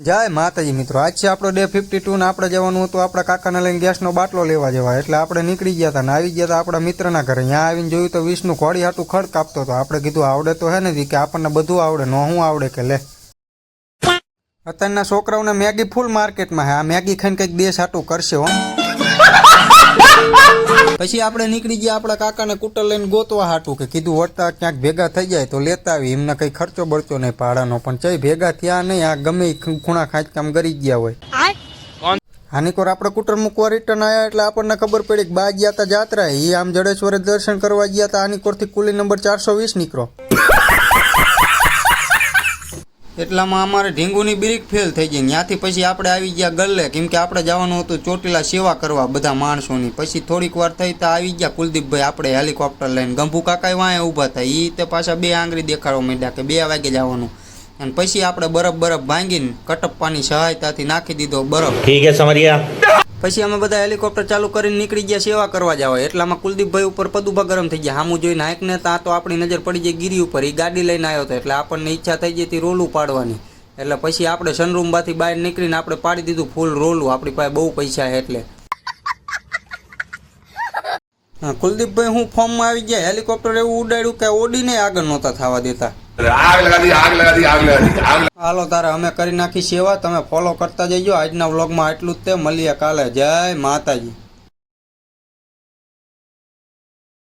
જય માતાજી મિત્રો, આજ છે આપણો ડે 52 ને આપણે જવાનું હતું આપણા કાકાને લઈને ગેસનો બાટલો લેવા જવા. એટલે આપણે નીકળી ગયા હતા ને આવી ગયા હતા આપણા મિત્રના ઘરે. ત્યાં આવીને જોયું તો વિષ્ણુ ઘોડી હાટું ખડ કાપતો હતો. આપણે કીધું આવડે તો હે ને કે આપણને બધું આવડે, નો હું આવડે કે લે. અત્યારના છોકરાઓને મેગી ફૂલ માર્કેટમાં હે. આ મેગી ખાઈને કંઈક દેશ હાટું કરશે હો. પછી આપણે નીકળી ગયા આપણા કાકાને કૂટર લઈને ગોતવા હાટું કે કીધું વળતા ક્યાંક ભેગા થઈ જાય તો લેતા આવી. એમને કઈ ખર્ચો બળચો નહીં ભાડાનો, પણ ચઈ ભેગા થયા નહીં. આ ગમે ખૂણા ખાંચકામ કરી ગયા હોય. હાનિકોર આપણે કૂટર મૂકવા રિટર્ન આવ્યા એટલે આપણને ખબર પડી કે બા ગયા હતા જાત્રા. એ આમ જડેશ્વરે દર્શન કરવા ગયા હતા. હાનિકોરથી કુલી નંબર 420 નીકળો. એટલામાં અમારે ઢીંગુની બ્રેક ફેલ થઈ ગઈ. ત્યાંથી પછી આપણે આવી ગયા ગલ્લે, કેમ કે આપણે જવાનું હતું ચોટીલા સેવા કરવા બધા માણસોની. પછી થોડીક વાર થઈ તો આવી ગયા કુલદીપભાઈ આપણે હેલિકોપ્ટર લઈને. ગંભુ કાકા વાંહે ઊભા હતા. એ તે પાછા 2 આંગળી દેખાડવા માંડ્યા કે 2 વાગે જવાનું. અને પછી આપણે બરફ ભાંગીને કટપ્પાની સહાયતાથી નાખી દીધો બરફ. ઠીક છે સમજ્યા. પછી અમે બધા હેલિકોપ્ટર ચાલુ કરીને નીકળી ગયા સેવા કરવા જવા. એટલામાં કુલદીપભાઈ ઉપર પદુભા ગરમ થઈ ગયા. સામું જોઈને હાંકને ત્યાં તો આપણી નજર પડી જાય ગીરી ઉપર. એ ગાડી લઈને આવ્યો હતો એટલે આપણને ઈચ્છા થઈ જતી રોલું પાડવાની. એટલે પછી આપણે સનરૂમમાંથી બહાર નીકળીને આપણે પાડી દીધું ફૂલ રોલું. આપણી પાસે બહુ પૈસા એટલે. કુલદીપભાઈ હું ફોર્મમાં આવી ગયા. હેલિકોપ્ટર એવું ઉડાડ્યું કે ઓડીને આગળ નહોતા થવા દેતા. હાલો તારે અમે કરી નાખી સેવા. તમે ફોલો કરતા જઈજો. આજના વ્લોગમાં આટલું જ તે. મળીએ કાલે. જય માતાજી.